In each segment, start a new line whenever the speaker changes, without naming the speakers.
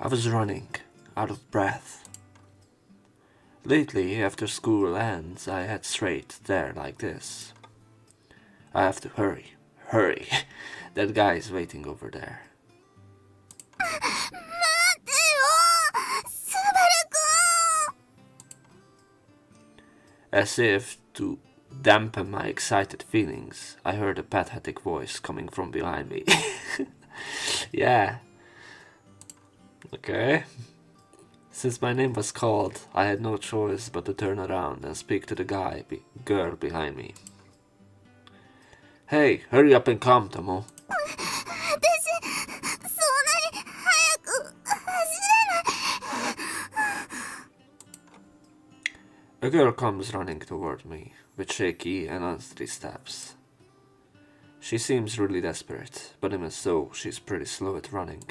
I was running, out of breath. Lately, after school ends, I head straight there like this. I have to hurry. Hurry. That guy is waiting over there. As if to dampen my excited feelings, I heard a pathetic voice coming from behind me. Yeah. Okay. Since my name was called, I had no choice but to turn around and speak to the girl behind me. Hey, hurry up and come, Tomo. A girl comes running toward me, with shaky and unsteady steps. She seems really desperate, but even so, she's pretty slow at running.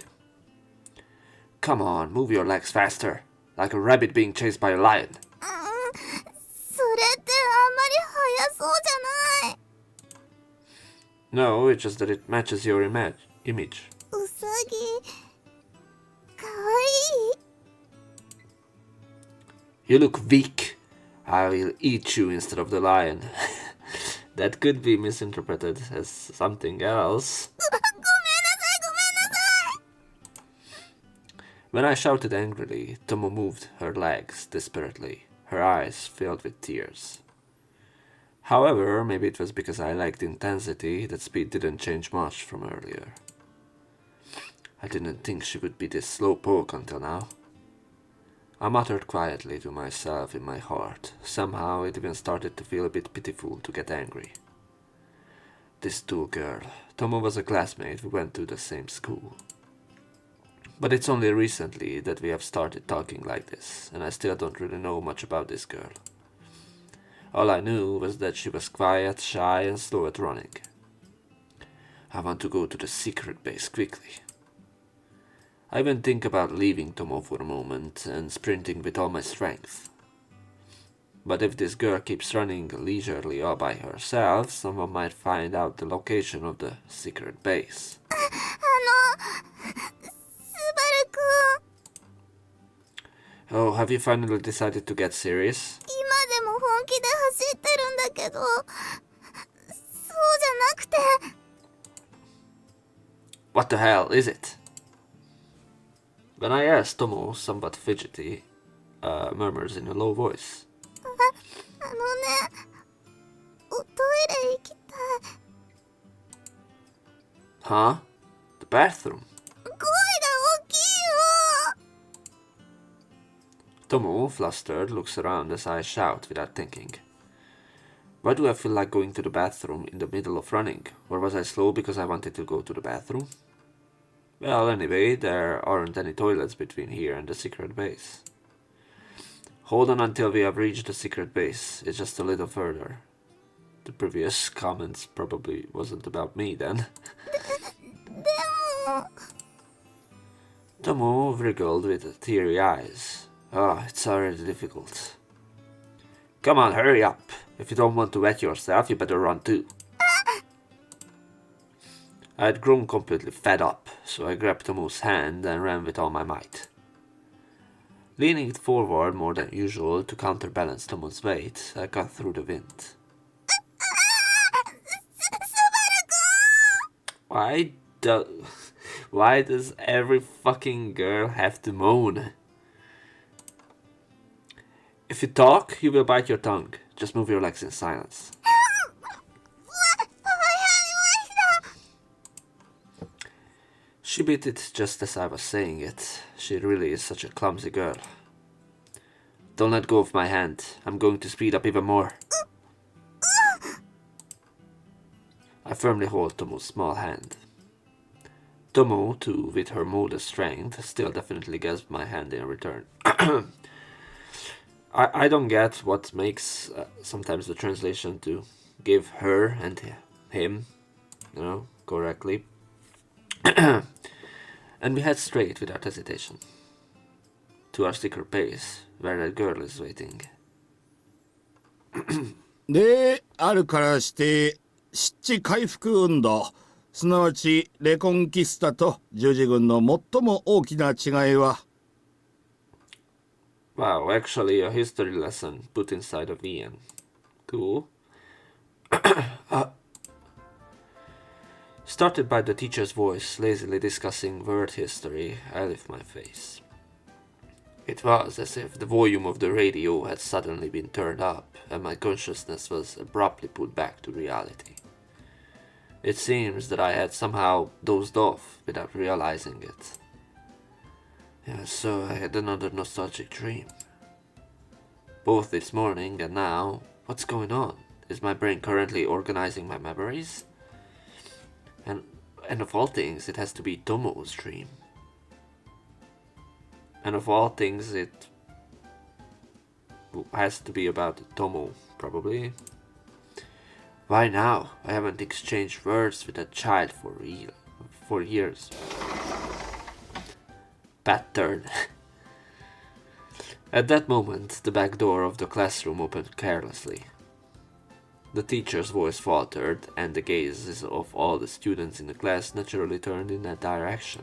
Come on, move your legs faster, like a rabbit being chased by a lion. No, it's just that it matches your image. You look weak. I will eat you instead of the lion. That could be misinterpreted as something else. When I shouted angrily, Tomo moved her legs desperately, her eyes filled with tears. However, maybe it was because I liked intensity that speed didn't change much from earlier. I didn't think she would be this slowpoke until now. I muttered quietly to myself in my heart. Somehow it even started to feel a bit pitiful to get angry. This tall girl. Tomo was a classmate, we went to the same school. But it's only recently that we have started talking like this, and I still don't really know much about this girl. All I knew was that she was quiet, shy, and slow at running. I want to go to the secret base quickly. I even think about leaving Tomo for a moment and sprinting with all my strength. But if this girl keeps running leisurely all by herself, someone might find out the location of the secret base. Oh, have you finally decided to get serious? What the hell is it? When I asked, Tomo, somewhat fidgety, murmurs in a low voice. Huh? The bathroom? Tomo, flustered, looks around as I shout without thinking. Why do I feel like going to the bathroom in the middle of running? Or was I slow because I wanted to go to the bathroom? Well, anyway, there aren't any toilets between here and the secret base. Hold on until we have reached the secret base. It's just a little further. The previous comments probably wasn't about me then. Tomo wriggled with teary eyes. Oh, it's already difficult. Come on, hurry up. If you don't want to wet yourself, you better run too. I had grown completely fed up, so I grabbed Tomo's hand and ran with all my might. Leaning forward more than usual to counterbalance Tomo's weight, I cut through the wind. Why does every fucking girl have to moan? If you talk, you will bite your tongue. Just move your legs in silence. She beat it just as I was saying it. She really is such a clumsy girl. Don't let go of my hand. I'm going to speed up even more. I firmly hold Tomo's small hand. Tomo, too, with her modest strength, still definitely gets my hand in return. I don't get what makes sometimes the translation to give her and him, correctly. And we head straight without hesitation to our secret base where that girl is waiting.
であるからして湿地回復運動すなわちレコンキスタと十字軍の最も大きな違いは
Wow, actually a history lesson put inside of Ian. Cool. Started by the teacher's voice lazily discussing word history, I lift my face. It was as if the volume of the radio had suddenly been turned up, and my consciousness was abruptly put back to reality. It seems that I had somehow dozed off without realizing it. Yeah, so I had another nostalgic dream. Both this morning and now, what's going on? Is my brain currently organizing my memories? And of all things, it has to be Tomo's dream. And of all things, it has to be about Tomo, probably. Why now? I haven't exchanged words with a child for years. Bad turn. At that moment, the back door of the classroom opened carelessly. The teacher's voice faltered, and the gazes of all the students in the class naturally turned in that direction.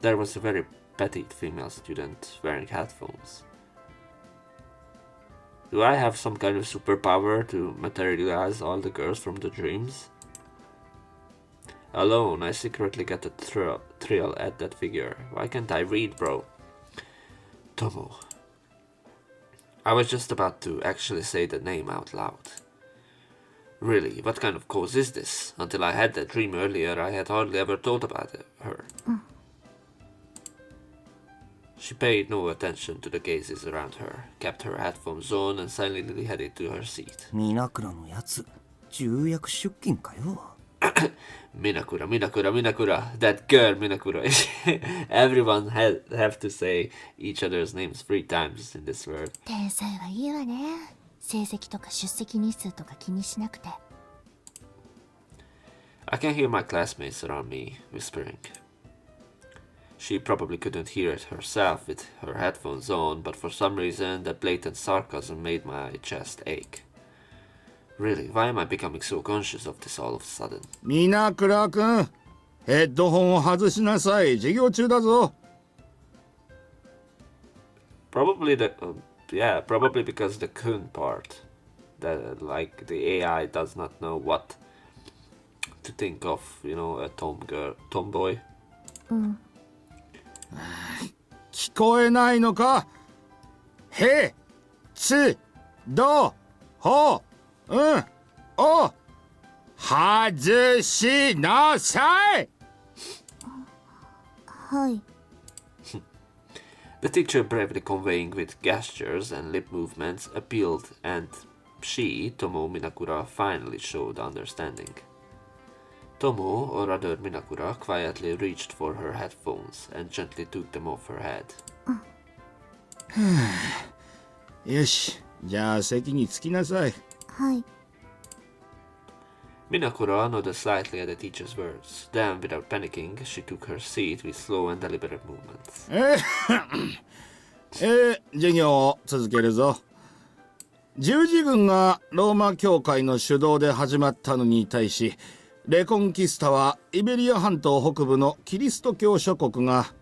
There was a very petite female student wearing headphones. Do I have some kind of superpower to materialize all the girls from the dreams? Alone, I secretly get a thrill at that figure. Why can't I read, bro? Tomo. I was just about to actually say the name out loud. Really, what kind of cause is this? Until I had that dream earlier, I had hardly ever thought about her. She paid no attention to the gazes around her, kept her headphones on, and silently headed to her seat.
Minakura のやつ、重役出勤かよ。
Minakura, Minakura, Minakura. That girl, Minakura. Everyone have to say each other's names 3 times in this word.
天才はいいわね。成績とか出席日数とか気にしなくて。
I can hear my classmates around me whispering. She probably couldn't hear it herself with her headphones on, but for some reason that blatant sarcasm made my chest ache. Really, why am I becoming so conscious of this all of a sudden?
皆倉君、ヘッドホンを外しなさい。授業中だぞ。
Probably probably because the kun part, that like the AI does not know what to think of, you know, a tomboy.
聞こえないのか？へ、つ、ど、ほ、お、外しなさい。
はい。
The teacher, bravely conveying with gestures and lip movements, appealed, and she, Tomo Minakura, finally showed understanding. Tomo, or rather Minakura, quietly reached for her headphones and gently took them off her head.
よし、じゃあ席に着きなさい。
はい。
Minakura nodded slightly at the teacher's words. Then, without panicking, she took her seat with slow and deliberate movements.
授業を続けるぞ。十字軍がローマ教会の主導で始まったのに対し、レコンキスタはイベリア半島北部のキリスト教諸国が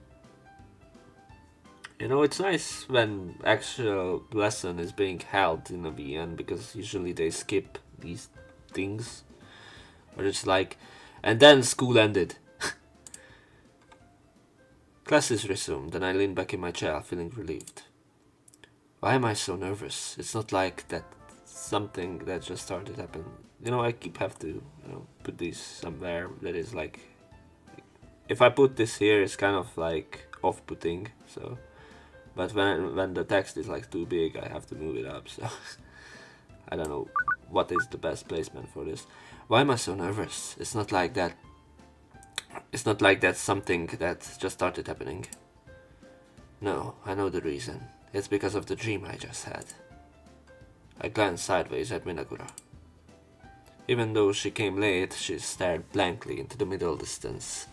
You know, it's nice when actual lesson is being held in a VN because usually they skip these things. Or it's like, and then school ended. Class is resumed, and I lean back in my chair, feeling relieved. Why am I so nervous? It's not like that something that just started happening. You know, I have to, put these somewhere that is like, if I put this here, it's kind of like off-putting. So, but when the text is like too big, I have to move it up. So, I don't know what is the best placement for this. Why am I so nervous? It's not like that. It's not like that's something that just started happening. No, I know the reason. It's because of the dream I just had. I glanced sideways at Minakura. Even though she came late, she stared blankly into the middle distance.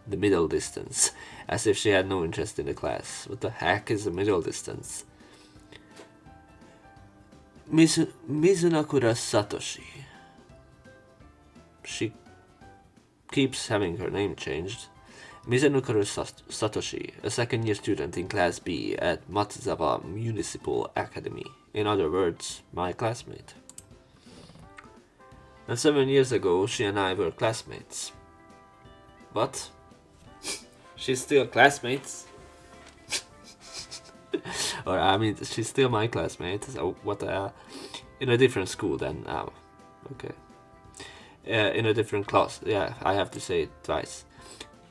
The middle distance, as if she had no interest in the class. What the heck is the middle distance? Mizunakura Satoshi. she keeps having her name changed. Mizunokuro Satoshi, a second-year student in Class B at Matsuzawa Municipal Academy. In other words, my classmate. And 7 years ago, she and I were classmates. But she's still classmates. Or I mean, she's still my classmate. So what? In a different school than now. Okay. In a different class. Yeah, I have to say it twice.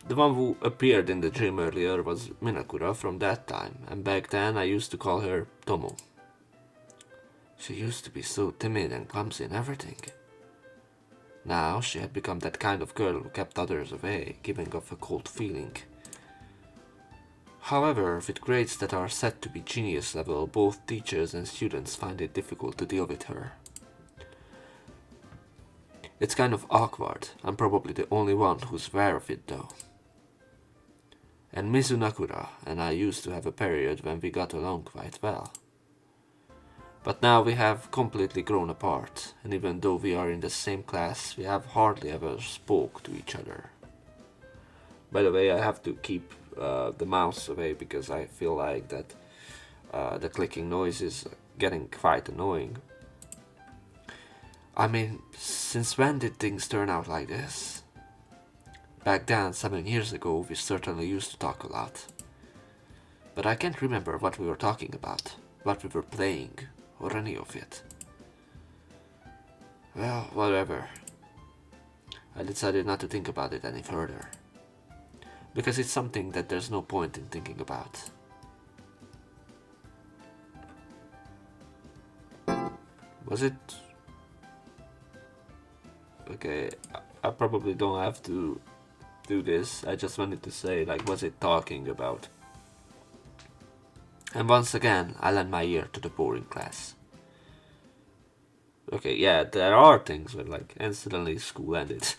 The one who appeared in the gym earlier was Minakura from that time, and back then I used to call her Tomo. She used to be so timid and clumsy and everything. Now she had become that kind of girl who kept others away, giving off a cold feeling. However, with grades that are set to be genius level, both teachers and students find it difficult to deal with her. It's kind of awkward. I'm probably the only one who's aware of it though. And Mizunakura and I used to have a period when we got along quite well. But now we have completely grown apart, and even though we are in the same class, we have hardly ever spoke to each other. By the way, I have to keep the mouse away because I feel like that the clicking noise is getting quite annoying. I mean, since when did things turn out like this? Back then, 7 years ago, we certainly used to talk a lot. But I can't remember what we were talking about, what we were playing, or any of it. Well, whatever. I decided not to think about it any further. Because it's something that there's no point in thinking about. Was it? Okay, I probably don't have to do this. I just wanted to say, like, was it talking about? And once again, I lend my ear to the boring class. Okay, yeah, there are things where, like, and suddenly school ended.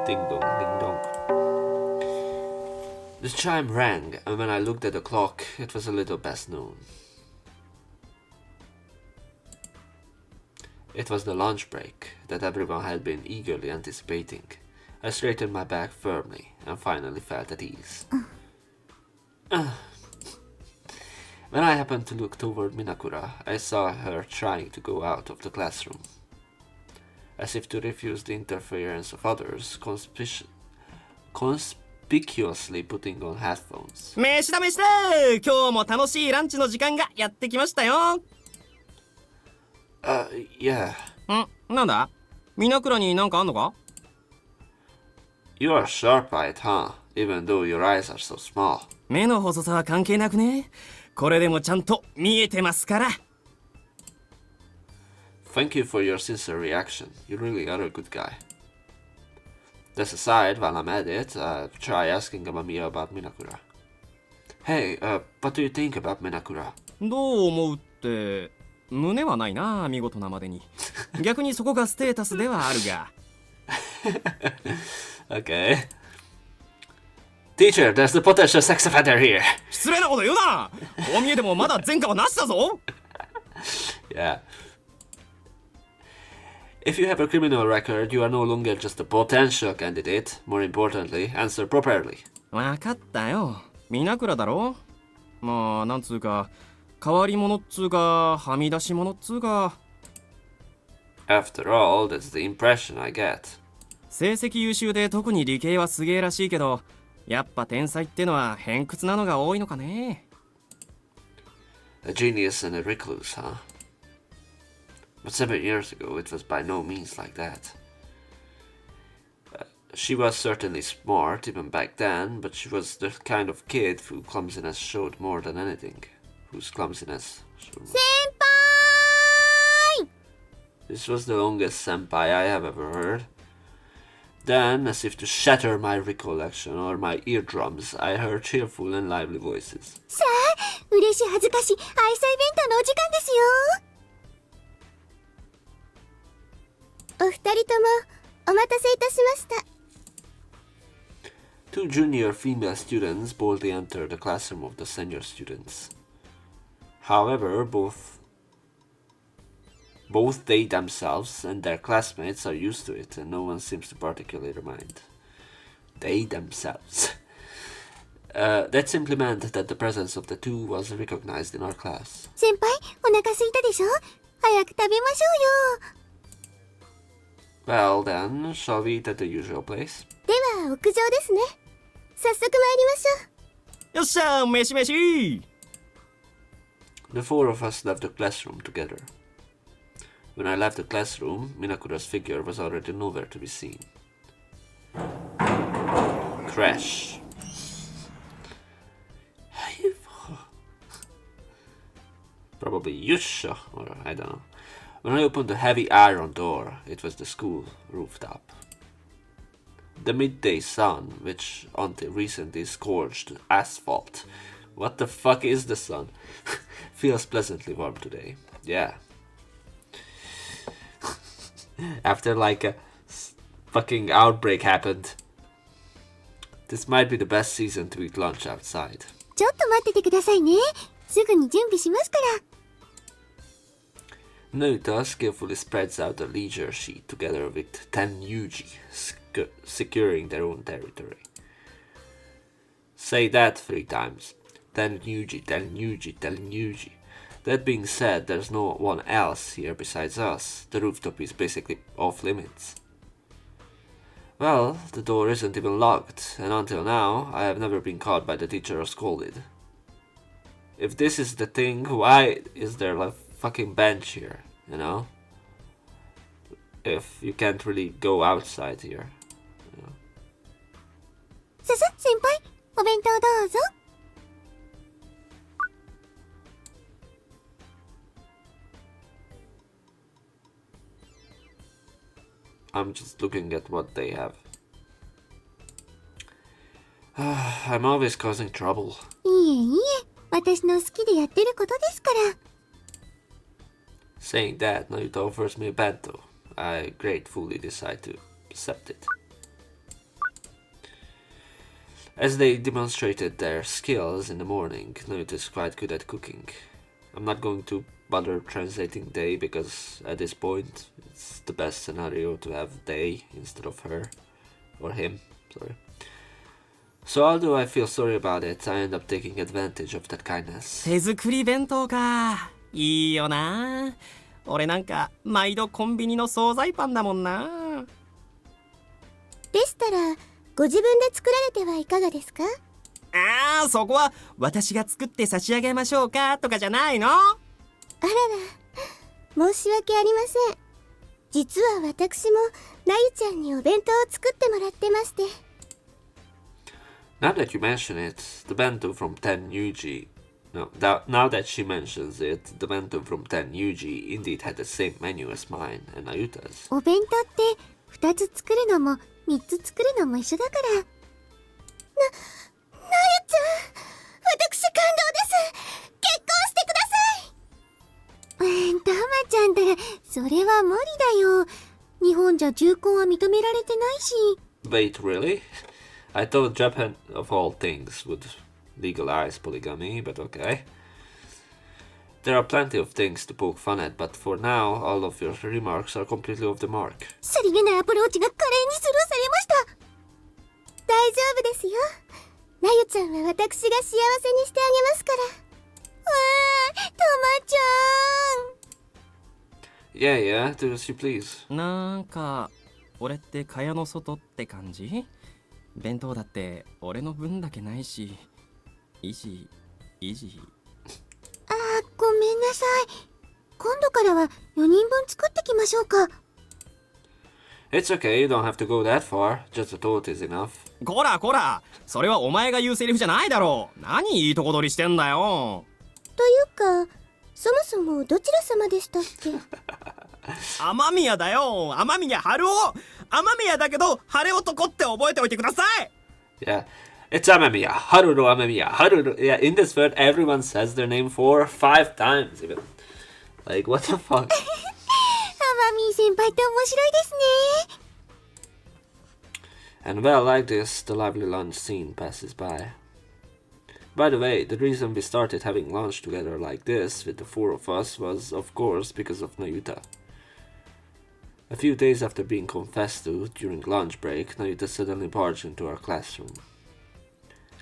Ding dong, ding dong. The chime rang, and when I looked at the clock, it was a little past noon. It was the lunch break that everyone had been eagerly anticipating. I straightened my back firmly and finally felt at ease. When I happened to look toward Minakura, I saw her trying to go out of the classroom. As if to refuse the interference of others, conspicuously putting on headphones.
飯だ飯だ今日も楽しいランチの時間がやってきましたよ
Yeah.
なんだMinakuraになんかあんのか
You are sharp-eyed, huh? Even though your eyes are so small.
目の細さは関係なくねこれでもちゃんと見えてますから
Thank you for your sincere reaction. You really are a good guy. This aside, while I'm at it, try asking Amamiya about Minakura. Hey, what do you think about Minakura?
どう思うって胸はないな見事なまでに逆にそこがステータスではあるが
Okay. Teacher, there's the potential sex offender here.
失礼なこと言うなこう見えてもまだ前科はなしだぞ
Yeah. If you have a criminal record, you are no longer just a potential candidate. More importantly, answer properly.
わかったよMinakuraだろまあなんつうか変わり者っつうかはみ出し者っつうか
After all, that's the impression I get.
成績優秀で特に理系はすげえらしいけどやっぱ天才ってのは偏屈なのが多いのかね
A genius and a recluse, huh? But 7 years ago, it was by no means like that. She was certainly smart even back then, but she was the kind of kid whose clumsiness showed more than anything. Whose clumsiness showed more.
Senpai!
This was the longest senpai I have ever heard. Then, as if to shatter my recollection or my eardrums, I heard cheerful and lively voices.
さあ、嬉しい恥ずかしい愛妻弁当のお時間ですよ。お二人ともお待たせいたしました。
Two junior female students boldly entered the classroom of the senior students. However, Both they themselves and their classmates are used to it, and no one seems to particularly mind. They themselves. That simply meant that the presence of the two was recognized in our class.
先輩、お腹空いたでしょ？早く食べましょうよ。
Well then, shall we eat at the usual place?
では、屋上ですね。早速参りましょう。
よっしゃ飯飯
The four of us left the classroom together. When I left the classroom, Minakura's figure was already nowhere to be seen. Crash. Probably Yusha, or I don't know. When I opened the heavy iron door, it was the school rooftop. The midday sun, which until recently scorched asphalt. What the fuck is the sun? Feels pleasantly warm today. Yeah. After like a fucking outbreak happened. This might be the best season to eat lunch outside.
ちょっと待っててくださいね。すぐに準備しますから。
Noita skillfully spreads out a leisure sheet together with 10 Yuji, securing their own territory. Say that 3 times. 10 Yuji, 10 Yuji, 10 Yuji. That being said, there's no one else here besides us. The rooftop is basically off limits. Well, the door isn't even locked, and until now, I have never been caught by the teacher or scolded. If this is the thing, why is there a fucking bench here, you know? If you can't really go outside here. You know?
先輩、お弁当どうぞ。
I'm just looking at what they have. I'm always causing trouble.
いえいえ、私の好きでやってることですから。
Saying that, Naruto offers me a bento. I gratefully decide to accept it. As they demonstrated their skills in the morning, Naruto is quite good at cooking. I'm not going to bother translating they because at this point it's the best scenario to have they instead of her. Or him, sorry. So although I feel sorry about it, I end up taking advantage of that kindness.
手作り弁当かいいよな俺なんか毎度コンビニの惣菜パンだもんな
でしたら、ご自分で作られてはいかがですか？
そこは私が作って差し上げましょうかとかじゃないの？
あらら、申し訳ありません。実は私もなゆちゃんにお弁当を作ってもらってまして。
Now that you mention it, the bento from 10 Yuji... No, now that she mentions it, the bento from 10 Yuji indeed had the same menu as mine and Nayuta's.
お弁当って2つ作るのも3つ作るのも一緒だから。なゆちゃん、私感動です。結婚してください。タマちゃんったらそれは無理だよ。日本じゃ重婚は認められてないし。
Wait, really? I thought Japan, of all things, would legalize polygamy, but okay. There are plenty of things to poke fun at, but for now, all of your remarks are completely off the mark.
さりげないアプローチが華麗にスルーされました。大丈夫ですよ。なゆちゃんは私が幸せにしてあげますから。たまちゃん。
Yeah, yeah, do as you please.
なんか俺って蚊帳の外って感じ弁当だって俺の分だけないし維持
ごめんなさい。今度からは4人分作ってきましょうか。
It's okay, you don't have to go that far. Just a thought is enough.
こらそれはお前が言うセリフじゃないだろう何いいとこ取りしてんだよ
というか、そもそもどちら様でしたっけ？
雨宮だよ雨宮春夫雨宮だけど晴れ男って覚えておいてください
Yeah, it's Amemiya. Haruru Amemiya. Haruru. Yeah, in this word, everyone says their name 4 or 5 times even. Like, what the fuck?
アマミー先輩って面白いですね。
And well, like this, the lively lunch scene passes by. By the way, the reason we started having lunch together like this with the 4 of us was, of course, because of Nayuta. A few days after being confessed to during lunch break, Nayuta suddenly barged into our classroom.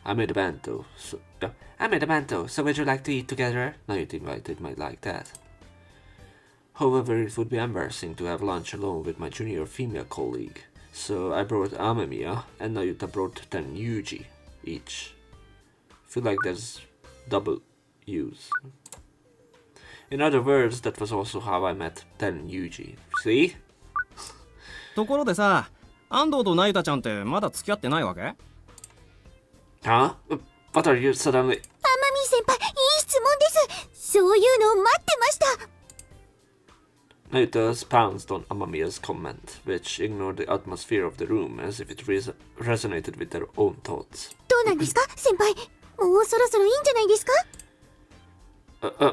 I made a bento, so would you like to eat together? Nayuta invited me like that. However, it would be embarrassing to have lunch alone with my junior female colleague, so I brought Amemiya and Nayuta brought 10 Yuji each. Feel like there's double U's. In other words, that was also how I met 10 Yuji. See?
ところでさ、安藤と那由他ちゃんってまだ付き合ってないわけ？
Huh? What are you suddenly...
天海先輩、いい質問です。そういうのを待ってました。
Nayuta pounced on Amamiya's comment, which ignored the atmosphere of the room as if it resonated with their own thoughts.
どうなんですか、先輩。もうそろそろいいんじゃないですか？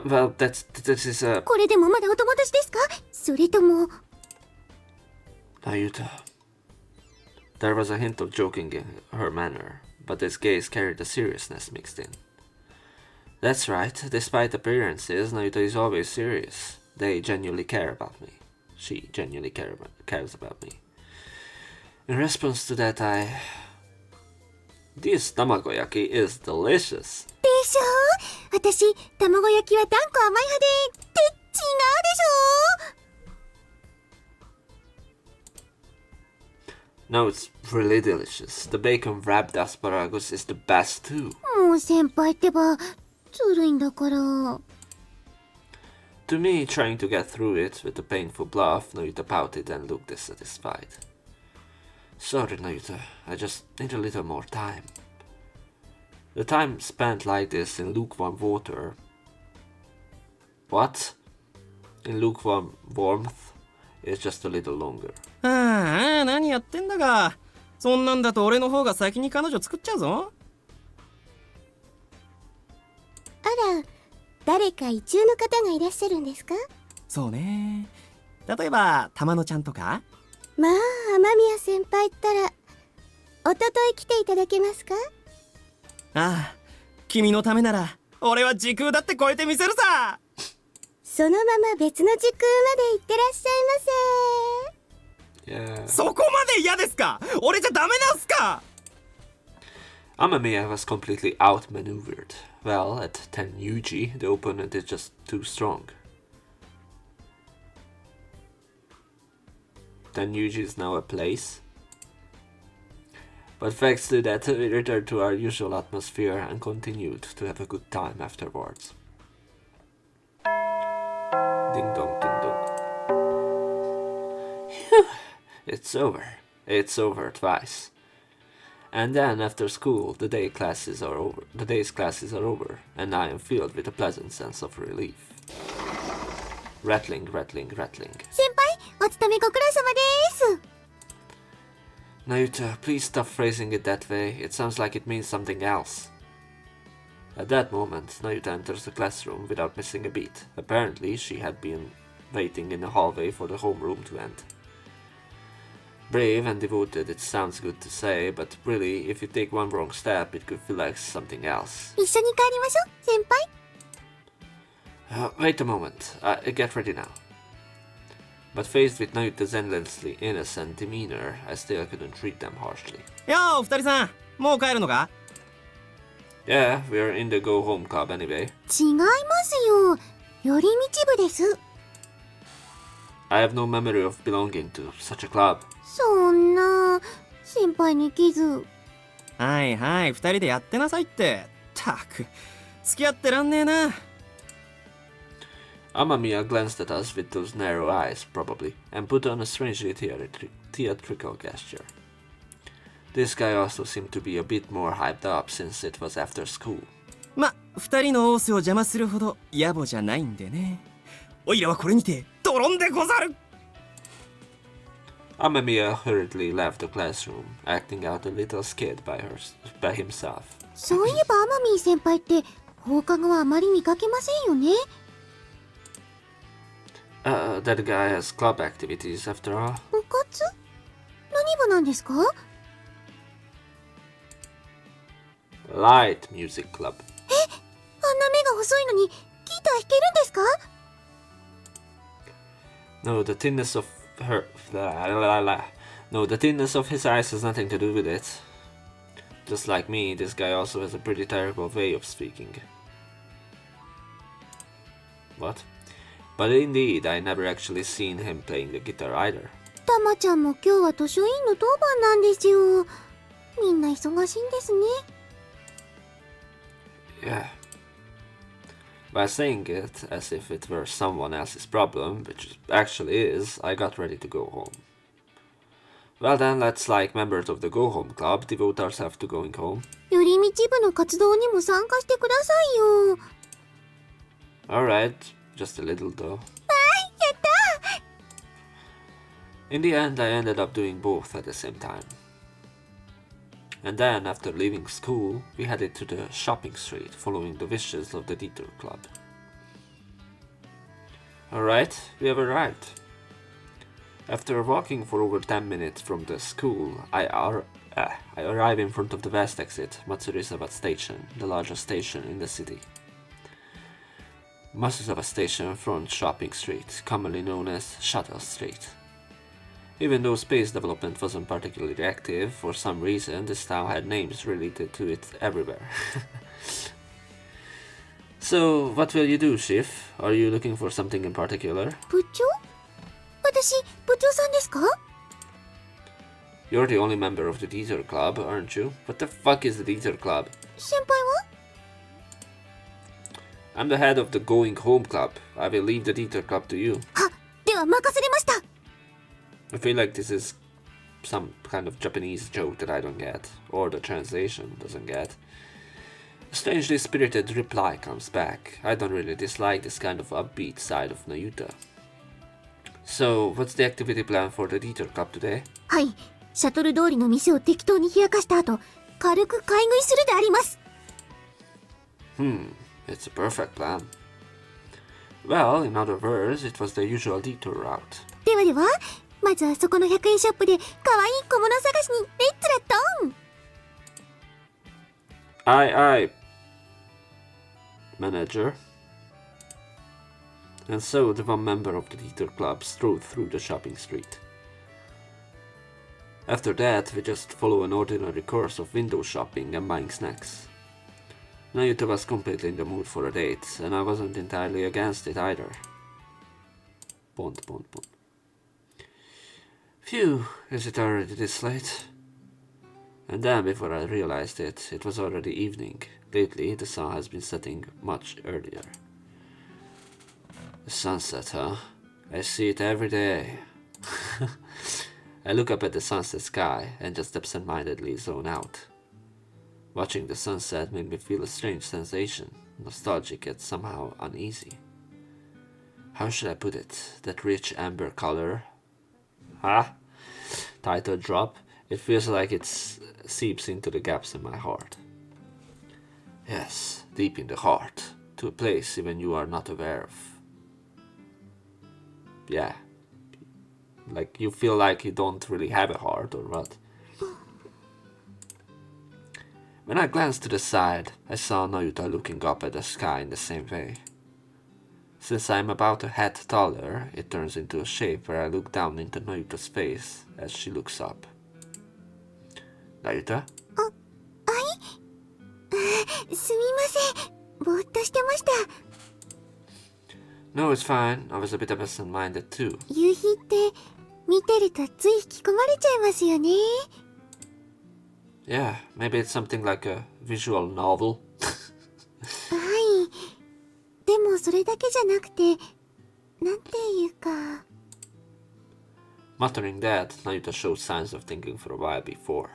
Well, this is a...
これでもまだお友達ですか？それとも...
Nayuta. There was a hint of joking in her manner, but his gaze carried a seriousness mixed in. That's right, despite appearances, Nayuta is always serious. They genuinely care about me. She genuinely cares about me. In response to that, This tamagoyaki is delicious.
でしょ？私、卵焼きは断固甘い派で、って違うでしょ？
No, it's really delicious. The bacon wrapped asparagus is the best too.
もう先輩ってば、ずるいんだから。
To me, trying to get through it with a painful bluff, Nayuta pouted and looked dissatisfied. Sorry, Nayuta, I just need a little more time. The time spent like this in lukewarm water... What? In lukewarm warmth is just a little longer.
ああ、何やってんだか。そんなんだと俺の方が先に彼女作っちゃうぞ。
あら、誰か意中の方がいらっしゃるんですか？
そうね。例えば玉野ちゃんとか。
まあ、雨宮先輩ったら、おととい来ていただけますか？
ああ、君のためなら俺は時空だって超えてみせるさ。
そのまま別の時空まで行ってらっしゃいませ。
Yeah.
そこまで嫌ですか？俺じゃダメなんすか？
Amamiya was completely outmaneuvered. Well, at 10 Yuji, the opponent is just too strong. 10 Yuji is now a place. But thanks to that, we returned to our usual atmosphere and continued to have a good time afterwards. Ding dong, ding dong. Phew, it's over. It's over twice. And then after school, the day's classes are over, and I am filled with a pleasant sense of relief. Rattling, rattling, rattling.
先輩、お勤めご苦労様です。
Nayuta, please stop phrasing it that way. It sounds like it means something else. At that moment, Nayuta enters the classroom without missing a beat. Apparently, she had been waiting in the hallway for the homeroom to end. Brave and devoted, it sounds good to say, but really, if you take one wrong step, it could feel like something else.
一緒に帰りましょう、先輩。
Wait a moment, get ready now. But faced with Nayuta's endlessly innocent demeanor, I still couldn't treat them harshly.
よー、お二人さん、もう帰るのか？
Yeah, we're in the go home club anyway.
違いますよ。寄り道部です。
I have no memory of belonging to such a club.
そんな、先輩に気づ。
はいはい、二人でやってなさいって。たく、付き合ってらんねえな。
Amamiya glanced at us with those narrow eyes, probably, and put on a strangely theatrical gesture. This guy also seemed to be a bit more hyped up since it was after school.
ま、二人のオースを邪魔するほど野暮じゃないんでね。おいらはこれにてドロンでござる。
Amamiya hurriedly left the classroom, acting out a little scared by himself.
そういえばアマミー先輩って放課後はあまり見かけませんよね。
That guy has club activities after all.
部活？何部なんですか？
Light music club.
あんな目が細いのにギター弾けるんですか？
No, the thinness of her. No, the thinness of his eyes has nothing to do with it. Just like me, this guy also has a pretty terrible way of speaking. What? But indeed, I never actually seen him playing the guitar either.
たまちゃんも今日は図書委員の当番なんですよ。みんな忙しいんですね。
Yeah. By saying it as if it were someone else's problem, which it actually is, I got ready to go home. Well then, let's, like members of the Go Home Club, devote ourselves to going home.
寄り道部の活動にも参加してくださいよ。
Alright, just a little though.
やったー。
In the end, I ended up doing both at the same time. And then, after leaving school, we headed to the shopping street, following the wishes of the Dieter Club. Alright, we have arrived. After walking for over 10 minutes from the school, I arrive in front of the west exit, Matsurizawa Station, the largest station in the city. Matsuzawa Station fronts Shopping Street, commonly known as Shuttle Street. Even though space development wasn't particularly active, for some reason this town had names related to it everywhere. So, what will you do, Shiv? Are you looking for something in particular?
部長？私、部長さんですか？
You're the only member of the Dieter Club, aren't you? What the fuck is the Dieter Club?
先輩は？
I'm the head of the Going Home Club. I will leave the Dieter Club to you.
は、では任せれました。
I feel like this is some kind of Japanese joke that I don't get, or the translation doesn't get. A strangely spirited reply comes back. I don't really dislike this kind of upbeat side of Nayuta. So, what's the activity plan for the Dieter Club today?
はい、シャトル通りの店を適当に冷やかした後、軽く買い食いするであります。
It's a perfect plan. Well, in other words, it was the usual detour route.
ではでは、まずはそこの100円ショップで可愛い小物探しにレッツラドン。
Aye, manager. And so the one member of the Dieter Club strode through the shopping street. After that, we just follow an ordinary course of window shopping and buying snacks. Nayuta was completely in the mood for a date, and I wasn't entirely against it either. Bond. Phew, is it already this late? And then, before I realized it, it was already evening. Lately, the sun has been setting much earlier. The sunset, huh? I see it every day. I look up at the sunset sky and just absent-mindedly zone out. Watching the sunset made me feel a strange sensation, nostalgic yet somehow uneasy. How should I put it? That rich amber color? Title drop. It feels like it seeps into the gaps in my heart. Yes, deep in the heart, to a place even you are not aware of. Yeah. Like you feel like you don't really have a heart or what? When I glanced to the side, I saw Nayuta looking up at the sky in the same way. Since I am about a head taller, it turns into a shape where I look down into Nayuta's face as she looks up. Nayuta?
すみません。ぼーっとしてました。
No, it's fine. I was a bit absent-minded too.
夕日って見てるとつい引き込まれちゃいますよね。
Yeah, maybe it's something like a visual novel.
はい。でもそれだけじゃなくて、なんていうか。
Muttering that, Nayuta showed signs of thinking for a while before.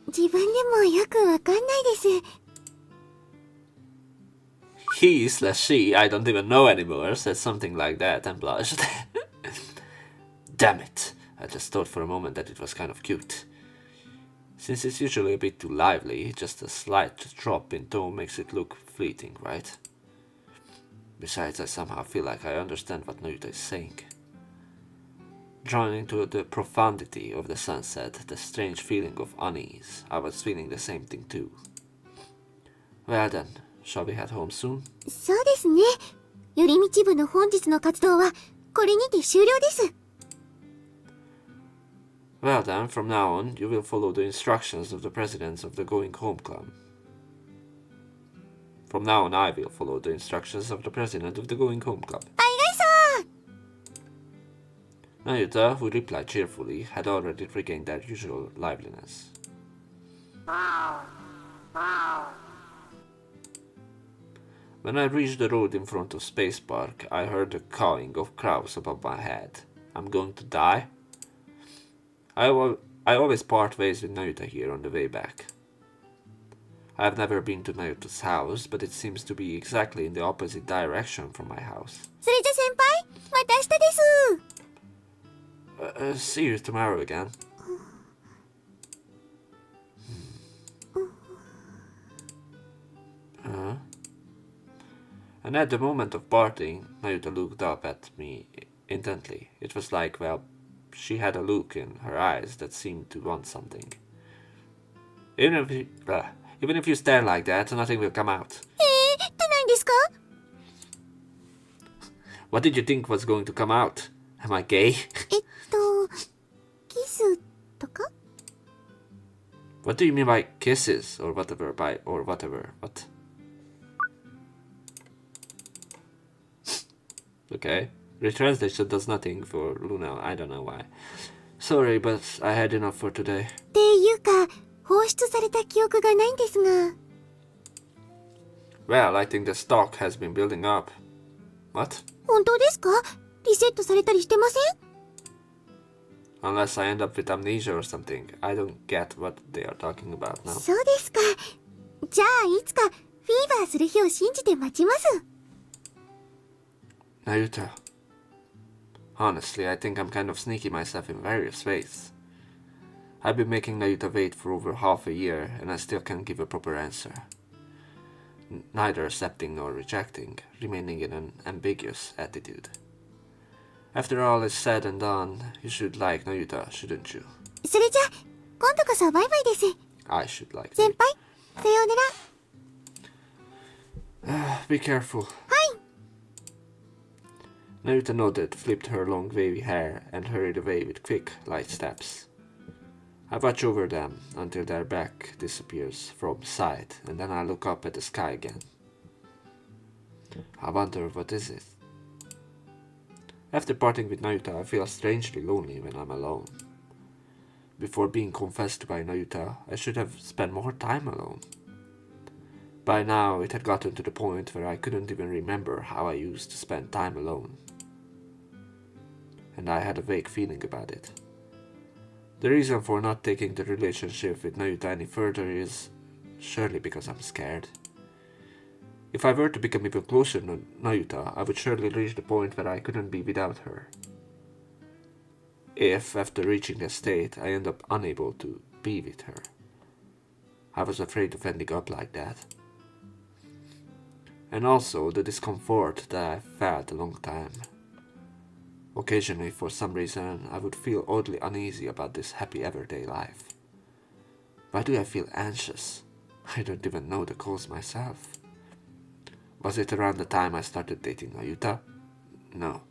自分でもよくわかんないです。
He/she, I don't even know anymore, said something like that and blushed. Damn it! I just thought for a moment that it was kind of cute. Since it's usually a bit too lively, just a slight drop in tone makes it look fleeting, right? Besides, I somehow feel like I understand what Nayuta is saying. Drawn into the profundity of the sunset, the strange feeling of unease, I was feeling the same thing too. Well then, shall we head home soon?
そうですね。寄り道部の本日の活動はこれにて終了です。
Well then, from now on, you will follow the instructions of the presidents of the Going Home Club. From now on, I will follow the instructions of the president of the Going Home Club.
あいがいさ
Nayuta, who replied cheerfully, had already regained their usual liveliness. When I reached the road in front of Space Park, I heard the cawing of crows above my head. I'm going to die? I always part ways with Nayuta here on the way back. I have never been to Nayuta's house, but it seems to be exactly in the opposite direction from my house.
それじゃ先輩、また明日です。
See you tomorrow again. And at the moment of parting, Nayuta looked up at me intently. It was like, well, she had a look in her eyes that seemed to want something. Even if you stare like that, nothing will come out.
ってないんですか？
What did you think was going to come out? Am I gay?
キスとか？
What do you mean by kisses or whatever What? Okay. Retranslation does nothing for Luna. I don't know why. Sorry, but I had enough for today.
っていうか、放出された記憶がないんですが。
Well, I think the stock has been building up. What?
本当ですか？リセットされたりしてません？
Unless I end up with amnesia or something. I don't get what they are talking about now.
そうですか。じゃあいつかフィーバーする日を信じて待ちます。
Nayuta. Honestly, I think I'm kind of sneaky myself in various ways. I've been making Nayuta wait for over half a year, and I still can't give a proper answer. Neither accepting nor rejecting, remaining in an ambiguous attitude. After all is said and done, you should like Nayuta, shouldn't you?
それじゃあ今度こそバイバイです。
I should like
先輩、さようなら。
Be careful.
はい。
Nayuta nodded, flipped her long wavy hair, and hurried away with quick, light steps. I watch over them until their back disappears from sight, and then I look up at the sky again. I wonder what is it? After parting with Nayuta, I feel strangely lonely when I'm alone. Before being confessed by Nayuta, I should have spent more time alone. By now, it had gotten to the point where I couldn't even remember how I used to spend time alone. And I had a vague feeling about it. The reason for not taking the relationship with Nayuta any further is surely because I'm scared. If I were to become even closer to Nayuta, I would surely reach the point where I couldn't be without her. If, after reaching that state, I end up unable to be with her. I was afraid of ending up like that. And also the discomfort that I felt a long time. Occasionally, for some reason, I would feel oddly uneasy about this happy everyday life. Why do I feel anxious? I don't even know the cause myself. Was it around the time I started dating Nayuta? No.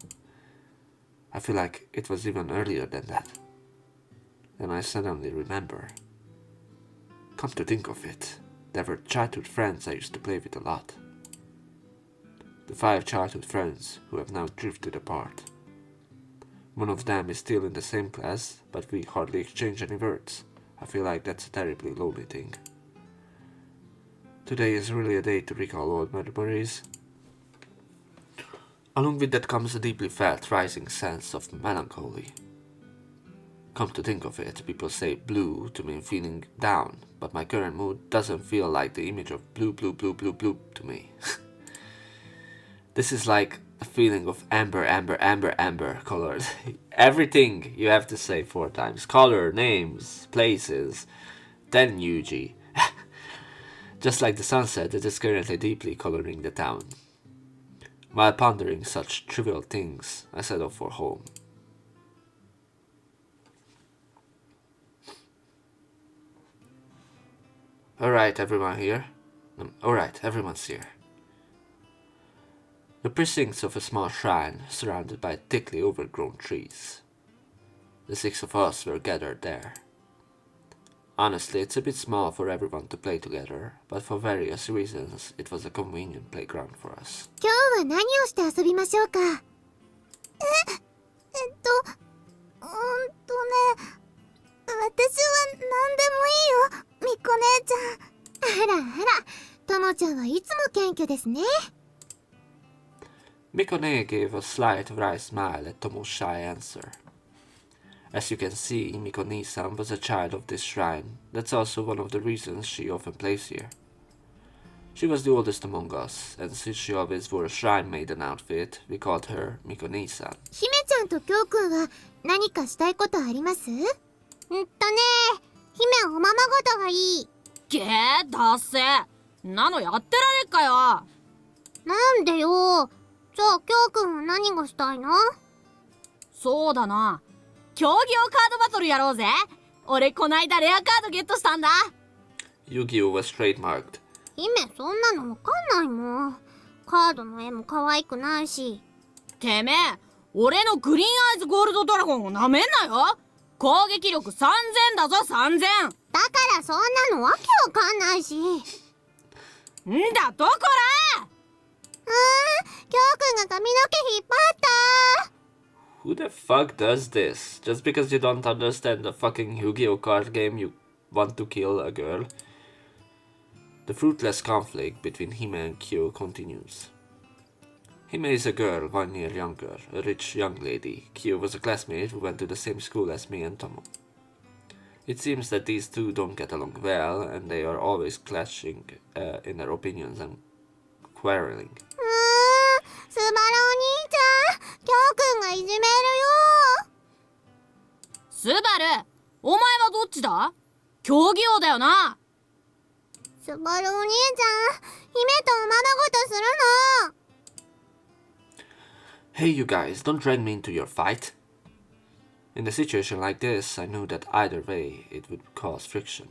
I feel like it was even earlier than that. Then I suddenly remember. Come to think of it, there were childhood friends I used to play with a lot. The 5 childhood friends who have now drifted apart. One of them is still in the same class, but we hardly exchange any words. I feel like that's a terribly lonely thing. Today is really a day to recall old memories. Along with that comes a deeply felt rising sense of melancholy. Come to think of it, people say blue to mean feeling down, but my current mood doesn't feel like the image of blue to me. This is like a feeling of amber colored. Everything you have to say 4 times. Color, names, places, then Yuji. Just like the sunset that is currently deeply coloring the town. While pondering such trivial things, I set off for home. Alright, everyone here. Alright, everyone's here. The precincts of a small shrine surrounded by thickly overgrown trees. The 6 of us were gathered there. Honestly, it's a bit small for everyone to play together, but for various reasons, it was a convenient playground for us.
今日は何をして遊びましょうか。私は何でもいいよ、みこ姉ちゃん。あらあら、ともちゃんはいつも謙虚ですね。
Mikone gave a slight wry smile at Tomo's shy answer. As you can see, Mikone-san was a child of this shrine. That's also one of the reasons she often plays here. She was the oldest among us, and since she always wore a shrine maiden outfit, we called her Mikone-san.
姫ちゃんと京くんは何かしたいことあります？姫おままごとがいい。
げー、だっせなのやってられっかよ。
なんでよ。じゃあ京くんは何がしたいの？
そうだな、競技用カードバトルやろうぜ。俺こないだレアカードゲットしたんだ。
Yu-Gi-Oh was trademarked.
姫そんなのわかんないもん。カードの絵も可愛くないし。
てめえ、俺のグリーンアイズゴールドドラゴンをなめんなよ。攻撃力3000だぞ、3000。
だからそんなのわけわかんないし。
んだとこら。
京くんが髪の毛引っ張った。
Who the fuck does this? Just because you don't understand the fucking Yu-Gi-Oh card game, you want to kill a girl? The fruitless conflict between Hime and Kyo continues. Hime is a girl 1 year younger, a rich young lady. Kyo was a classmate who went to the same school as me and Tomo. It seems that these two don't get along well, and they are always clashing in their opinions and quarreling.
スバルお兄ちゃん、京くんがいじめるよ。
スバル、お前はどっちだ？競技王だよな。
スバルお兄ちゃん、姫とおままごとするの。
Hey you guys, don't drag me into your fight. In a situation like this, I knew that either way it would cause friction.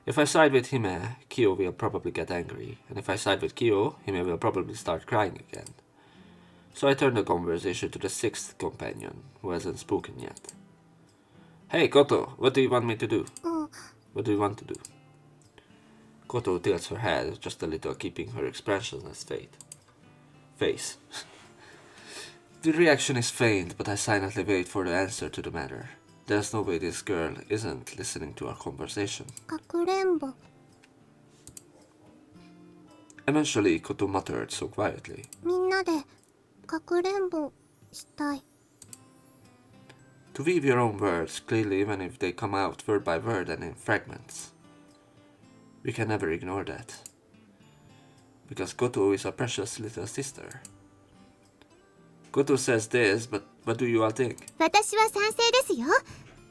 If I side with Hime, Kyo will probably get angry, and if I side with Kyo, Hime will probably start crying again. So I turned the conversation to the 6th companion, who hasn't spoken yet. Hey Koto, what do you want me to do? What do you want to do? Koto tilts her head just a little, keeping her expressionless face. The reaction is faint, but I silently wait for the answer to the matter. There's no way this girl isn't listening to our conversation.
かくれんぼ。
Eventually, Koto muttered so quietly.
みんなでかくれんぼしたい。
To weave your own words clearly even if they come out word by word and in fragments. We can never ignore that. Because Koto is our precious little sister. Koto says this, but what do you all think?
私は賛成ですよ。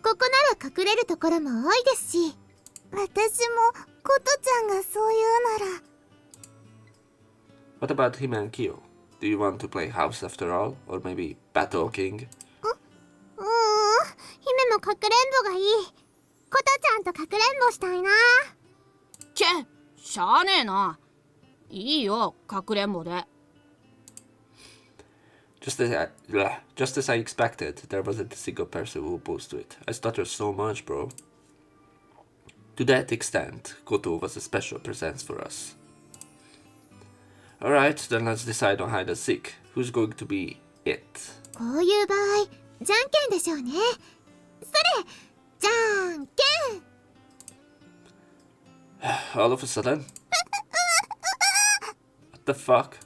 ここなら隠れるところも多いですし。私もことちゃんがそう言うなら。
What about him and Kyo? Do you want to play house after all? Or maybe Battle King?
姫もかくれんぼがいい。ことちゃんとかくれんぼしたいな。
け、しゃあねえな。いいよ、かくれんぼで。
Just as I expected, there wasn't a single person who opposed to it. I stuttered so much, bro. To that extent, Koto was a special presence for us. Alright, then let's decide on hide and seek. Who's going to be it?
こういう場合、じゃんけんでしょうね。それ、じゃんけん。
All of a sudden? What the fuck?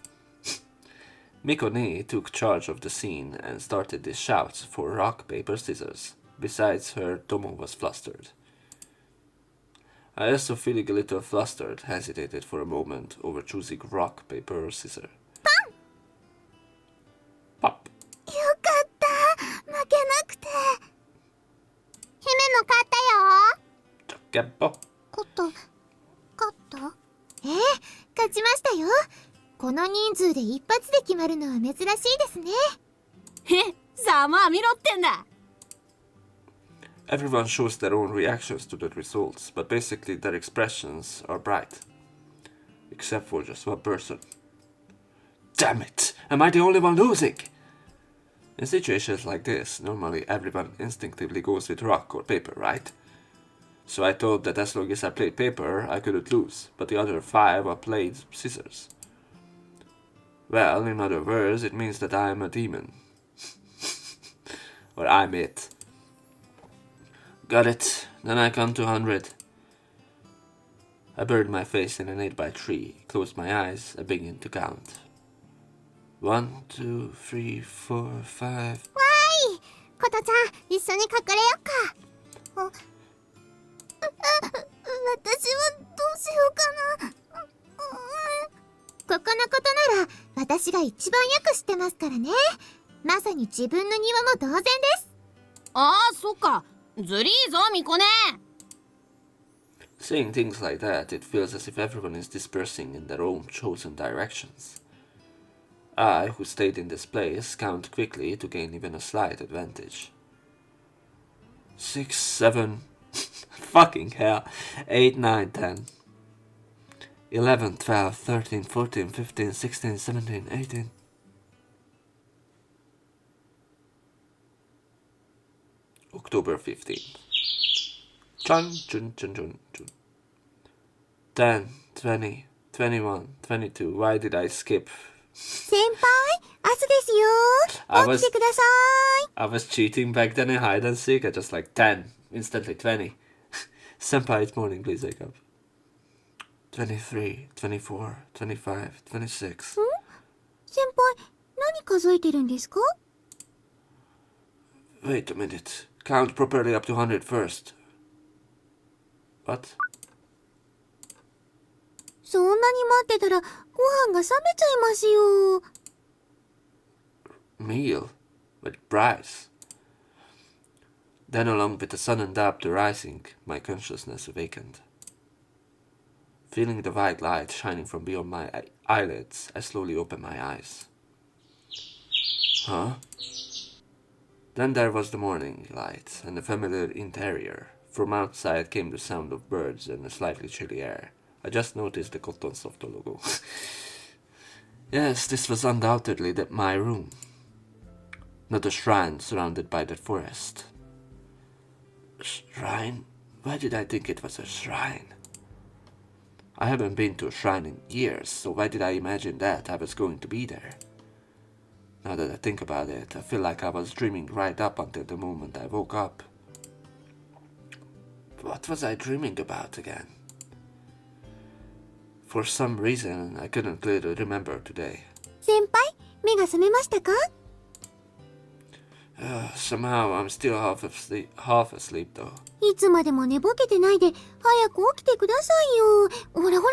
Mikone took charge of the scene and started the shouts for rock, paper, scissors. Besides her, Tomo was flustered. I also, feeling a little flustered, hesitated for a moment over choosing rock, paper, or scissors. Pop!
よかった。負けなくて。姫も勝ったよ。
ジャッケンポ。
勝った勝ちましたよ。この人数で一発で決まるのは珍しいですね。
へ、ざまあ見ろってんだ。
Everyone shows their own reactions to the results, but basically their expressions are bright. Except for just one person. Damn it! Am I the only one losing? In situations like this, normally everyone instinctively goes with rock or paper, right? So I thought that as long as I played paper, I couldn't lose, but the other 5 all played scissors. Well, in other words, it means that I am a demon. Or I'm it. Got it. Then I count to 100. I buried my face in an 8x3, closed my eyes, and began to count. 1, 2, 3, 4, 5.
わーい、ことちゃん、一緒に隠れよっか。私はどうしようかな。ここのことなら私が一番よく知ってますからね。まさに自分の庭も同然です。
ああ、そっか。ずりーぞ、みこね。
Saying things like that, it feels as if everyone is dispersing in their own chosen directions. I, who stayed in this place, count quickly to gain even a slight advantage. 6, 7, fucking hell, 8, 9, 10, 11, 12, 13, 14, 15, 16, 17, 18. October 15th. Chun, chun, chun, chun, chun. 10, 20, 21, 22. Why did I skip?
先輩、明日ですよ。起きてください。
I was cheating back then in hide and seek. I just like 10, instantly 20. Senpai, it's morning, please wake up. 23, 24, 25, 26.
先輩、何数えてるんですか？
Wait a minute. Count properly up to 100 first. What?
そんなに待ってたらご飯が冷めちゃいますよ。
Meal? With price? Then along with the sun and after rising, my consciousness awakened. Feeling the white light shining from beyond my eyelids, I slowly opened my eyes. Huh? Then there was the morning light and the familiar interior. From outside came the sound of birds and a slightly chilly air. I just noticed the cotton soft logo. Yes, this was undoubtedly my room. Not a shrine surrounded by the forest. Shrine? Why did I think it was a shrine? I haven't been to a shrine in years, so why did I imagine that I was going to be there? Now that I think about it, I feel like I was dreaming right up until the moment I woke up. What was I dreaming about again? For some reason, I couldn't clearly remember today.
先輩、目が覚めましたか？
Somehow, I'm still half asleep though.
いつまでも寝ぼけてないで早く起きてくださいよ。ほらほ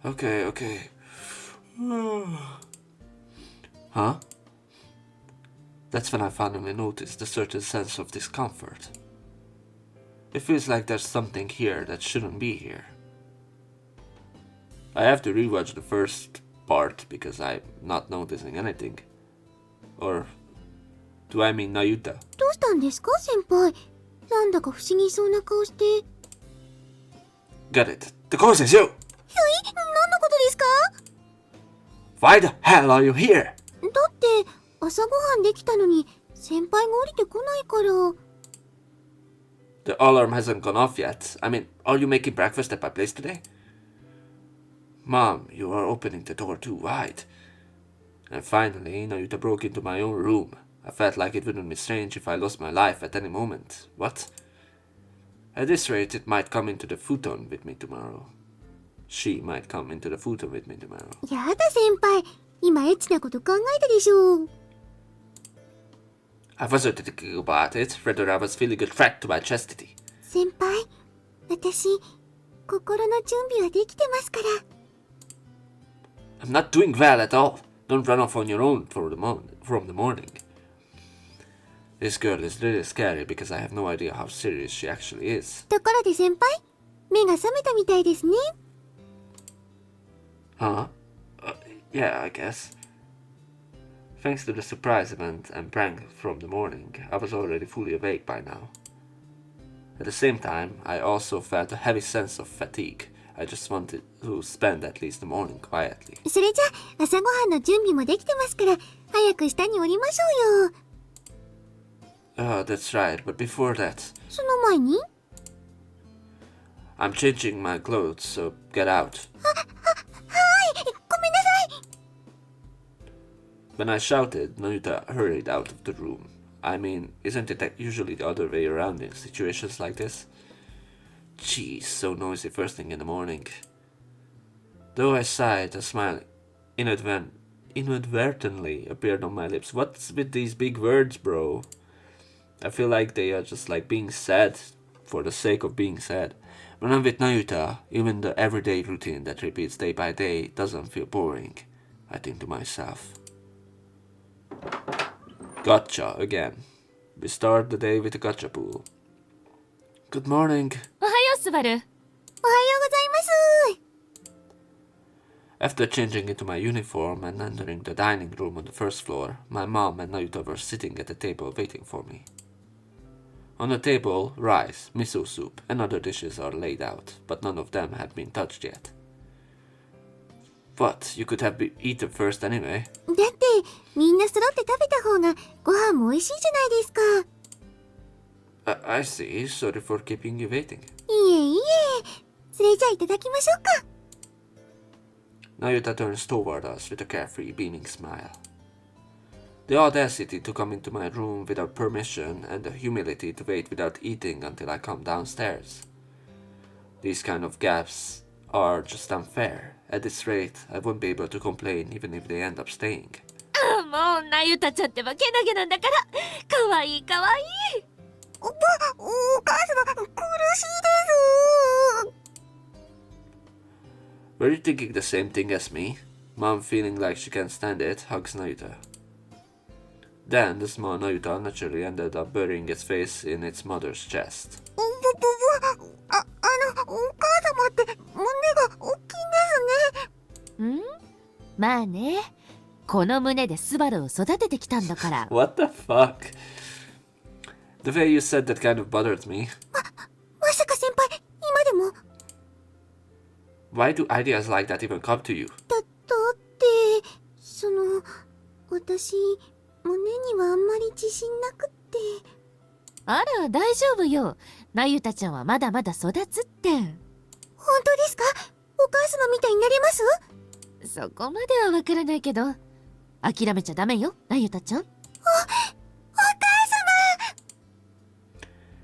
ら。
Okay, okay. Huh? That's when I finally noticed a certain sense of discomfort. It feels like there's something here that shouldn't be here. I have to rewatch the first part because I'm not noticing anything. Or do I mean Nayuta?
どうしたんですか、先輩。なんだか不思議そうな顔して。
Got it. The cause is you!
何のことですか？
Why the hell are you here?
だって朝ごはんできたのに先輩が降りてこないから。
The alarm hasn't gone off yet. I mean, are you making breakfast at my place today? Mom, you are opening the door too wide. And finally, Nayuta broke into my own room. I felt like it wouldn't be strange if I lost my life at any moment. What? At this rate, it might come into the futon with me tomorrow. She might come into the futon with me tomorrow.
やだ先輩、今エッチなこと考えたでしょう。
I wasn't thinking about it, rather I was feeling a threat to my chastity.
先輩、私心の準備はできてますから。
I'm not doing well at all. Don't run off on your own from the morning. This girl is really scary because I have no idea how serious she actually is.
ところで先輩、目が覚めたみたいですね。
Huh? Yeah, I guess. Thanks to the surprise event and prank from the morning, I was already fully awake by now. At the same time, I also felt a heavy sense of fatigue, I just wanted to spend at least the morning quietly.
それじゃあ朝ごはんの準備もできてますから早く下に降りましょうよ。
Oh, that's right, but before that,
その前に
I'm changing my clothes, so get out.
ごめんなさい。
When I shouted, Nayuta hurried out of the room. I mean, isn't it usually the other way around in situations like this? Jeez, so noisy first thing in the morning. Though I sighed, a smile inadvertently appeared on my lips. What's with these big words, bro? I feel like they are just like being said for the sake of being said. When I'm with Nayuta, even the everyday routine that repeats day by day doesn't feel boring. I think to myself. Gotcha again. We start the day with a gotcha pool. Good morning.
おはようスバル。
おはようございます。
After changing into my uniform and entering the dining room on the first floor, my mom and Nayuta were sitting at the table waiting for me. On the table, rice, miso soup, and other dishes are laid out, but none of them had been touched yet. What? You could have eaten first anyway.
だってみんな揃って食べた方がご飯も美味しいじゃないですか。
I see. Sorry for keeping you waiting.
いえいえ。それじゃあいただきましょうか。
Nayuta turns toward us with a carefree, beaming smile. The audacity to come into my room without permission and the humility to wait without eating until I come downstairs. These kind of gaps are just unfair. At this rate, I won't be able to complain even if they end up staying.
もうなゆたちゃんってばけなげなんだからかわいいかわいい。
お母様苦しいです。
Were you thinking the same thing as me? Mom, feeling like she can't stand it, hugs Nayuta. Then the small Nayuta naturally ended up burying its face in its mother's chest.
お母様って胸が大きいんですね。
ん？まあね。この胸でスバルを育ててきたんだから。
What the fuck? The way you said that kind of bothered me.
まさか先輩今でも。
Why do ideas like that even come to you?
だって私胸にはあんまり自信なくって。
あら、大丈夫よ。なゆたちゃんはまだまだ育つって。
本当ですか？お母様みたいになれます？
そこまではわからないけど。諦めちゃダメよ、なゆたちゃん。
お母様。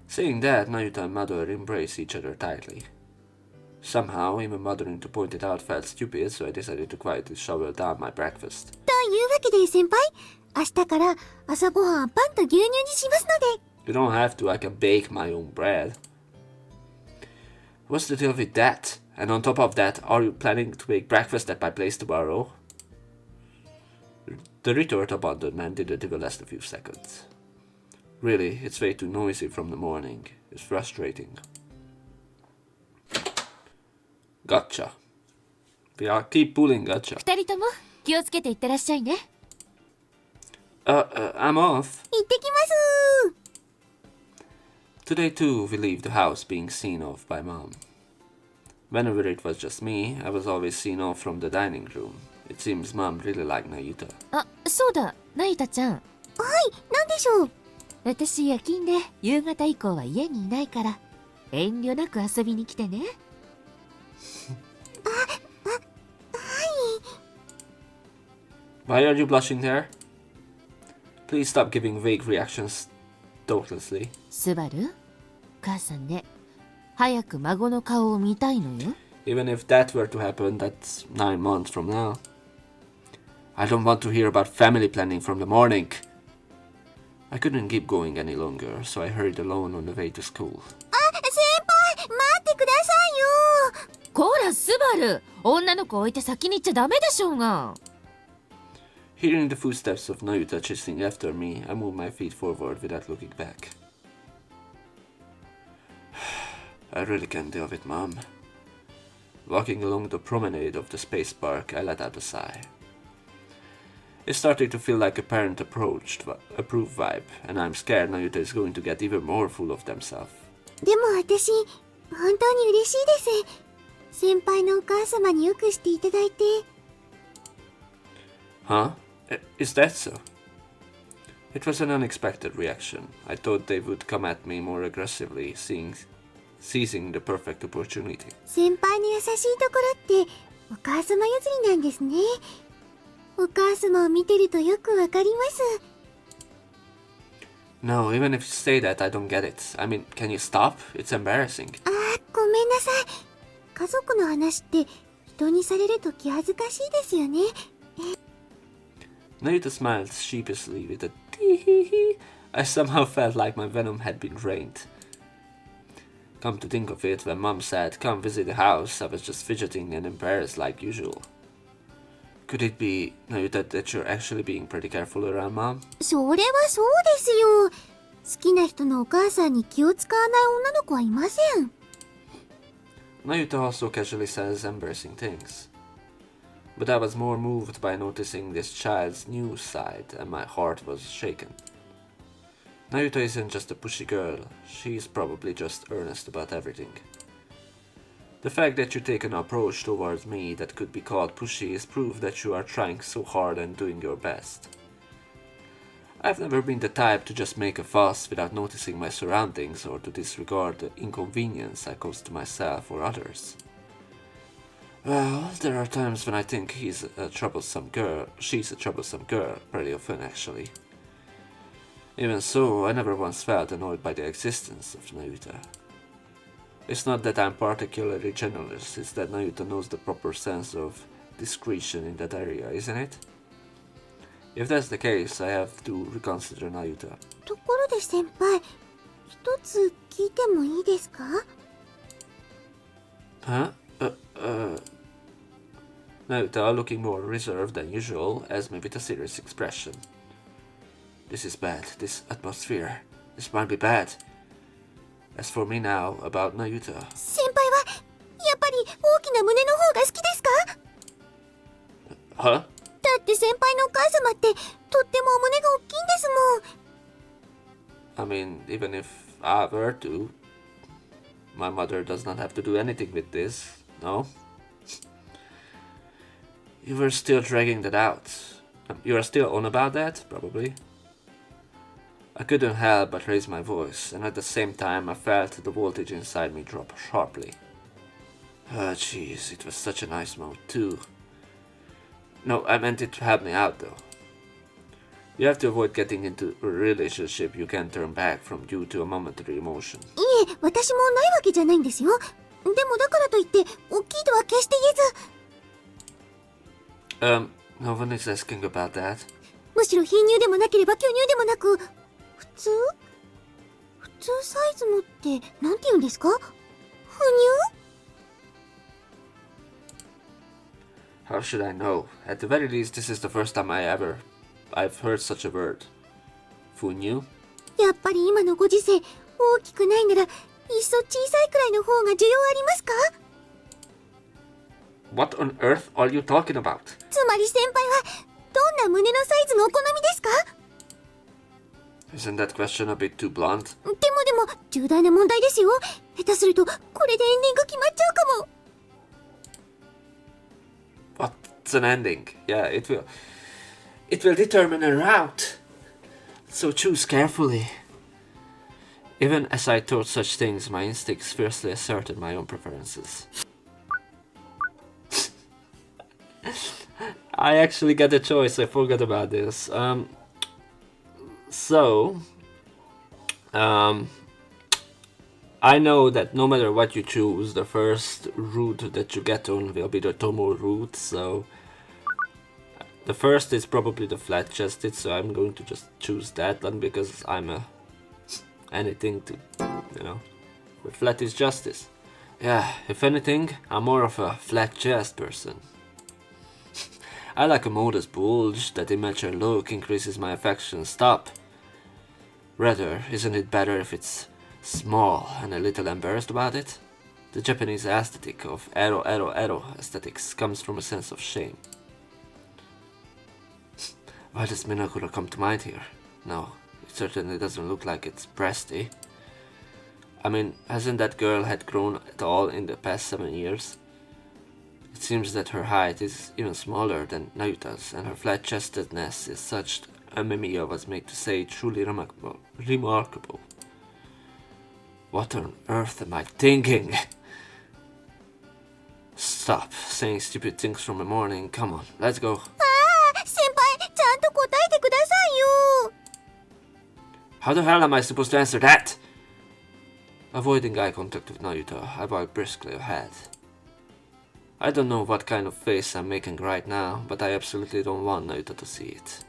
Saying that, Nayuta and mother embrace each other tightly. Somehow, even bothering to point it out felt stupid, so I decided to quietly shovel down my breakfast.
というわけで先輩、明日から朝ごはんパンと牛乳にしますので。
You don't have to, I can bake my own bread. What's the deal with that? And on top of that, are you planning to make breakfast at my place tomorrow? The retort abandoned and didn't even last a few seconds. Really, it's way too noisy from the morning. It's frustrating. Gotcha. We are keep pulling gotcha.
二人とも気をつけていってらっしゃいね。
I'm off.
行ってきます。
Today too, we leave the house being seen off by Mom. Whenever it was just me, I was always seen off from the dining room. It seems Mom really liked Nayuta.
あ、そうだ、なゆたちゃん。
はい、なんでしょう。
私夜勤で夕方以降は家にいないから遠慮なく遊びに来てね。
Why are you blushing there? Please stop giving vague reactions thoughtlessly.
スバル、母さんね、早く孫の顔を見たいのよ。
Even if that were to happen, that's 9 months from now. I don't want to hear about family planning from the morning. I couldn't keep going any longer, so I hurried alone on the way to school.
先輩、待ってくださいよ。
こらスバル、女の子置いて先に行っちゃダメでしょうが。
Hearing the footsteps of Nayuta chasing after me, I moved my feet forward without looking back. I really can't deal with Mom. Walking along the promenade of the space park, I let out a sigh. It's starting to feel like a parent-approved vibe, and I'm scared Nayuta is going to get even more full of themselves.
でも私、本当に嬉しいです。先輩のお母様によくしていただいて。
Huh? Is that so? It was an unexpected reaction. I thought they would come at me more aggressively, seizing the perfect opportunity.
先輩の優しいところってお母様譲りなんですね。お母様を見てるとよくわかります。
No, even if you say that, I don't get it. I mean, can you stop? It's embarrassing.
ごめんなさい。家族の話って人にされると気恥ずかしいですよね。
Narita smiled sheepishly with a tee-hee-hee. I somehow felt like my venom had been drained. Come to think of it, when Mom said, "Come visit the house," I was just fidgeting and embarrassed like usual. Could it be, Narita, that you're actually being pretty careful around Mom?
それはそうですよ。好きな人のお母さんに気を使わない女の子はいません。
Narita also casually says embarrassing things. But I was more moved by noticing this child's new side, and my heart was shaken. Narita isn't just a pushy girl, she's probably just earnest about everything. The fact that you take an approach towards me that could be called pushy is proof that you are trying so hard and doing your best. I've never been the type to just make a fuss without noticing my surroundings or to disregard the inconvenience I cause to myself or others. Well, there are times when I think she's a troublesome girl, pretty often actually. Even so, I never once felt annoyed by the existence of Narita. It's not that I'm particularly generous, it's that Narita knows the proper sense of discretion in that area, isn't it? If that's the case, I have to reconsider Narita.
ところで先輩、一つ聞いてもいいですか？
Huh? Narita, looking more reserved than usual, asked me with a serious expression. This is bad, this atmosphere. This might be bad. As for me now, about Narita.
先輩はやっぱり大きな胸の方が好きですか？
Huh?
だって先輩のお母様ってとってもお胸が大きいんですもん。
I mean, even if I were to, my mother does not have to do anything with this, no? You were still dragging that out. You are still on about that, probably. I couldn't help but raise my voice, and at the same time I felt the voltage inside me drop sharply. Ah, jeez, it was such a nice mode too. No, I meant it to help me out though. You have to avoid getting into a relationship you can't turn back from due to a momentary emotion.
いえ、私もないわけじゃないんですよ。でもだからといって大きいとは決して言えず。
No one is asking about that.
むしろ貧乳でもなければ巨乳でもなく、普通サイズのってなんて言うんですか？不乳？
How should I know? At the very least, this is the first time I've heard such a word. Funyu?
やっぱり今のご時世、大きくないならいっそ小さいくらいの方が需要ありますか？
What on earth are you talking about?
つまり先輩はどんな胸のサイズがお好みですか？
Isn't that question a bit too blunt?
でも重大な問題ですよ。下手するとこれでエンディング決まっちゃうかも。
What's an ending? Yeah, it will determine a route. So choose carefully. Even as I thought such things, my instincts fiercely asserted my own preferences. I actually got a choice, I forgot about this. I know that no matter what you choose, the first route that you get on will be the Tomo route, so the first is probably the flat-chested, so I'm going to just choose that one because I'm anything to, the flat is justice. Yeah, if anything, I'm more of a flat chest person. I like a modest bulge, that immature look increases my affection. Stop. Rather, isn't it better if it's small and a little embarrassed about it? The Japanese aesthetic of ero aesthetics comes from a sense of shame. Why does Minakura come to mind here? No, it certainly doesn't look like it's breasty. I mean, hasn't that girl had grown at all in the past 7 years? It seems that her height is even smaller than Nayuta's, and her flat-chestedness is such a Mimiya was made to say truly remarkable. What on earth am I thinking? Stop saying stupid things from the morning. Come on, let's go.
先輩ちゃんと答えてくださいよ
How the hell am I supposed to answer that? Avoiding eye contact with Nayuta, I walk briskly ahead. I don't know what kind of face I'm making right now, but I absolutely don't want Nayuta to see it.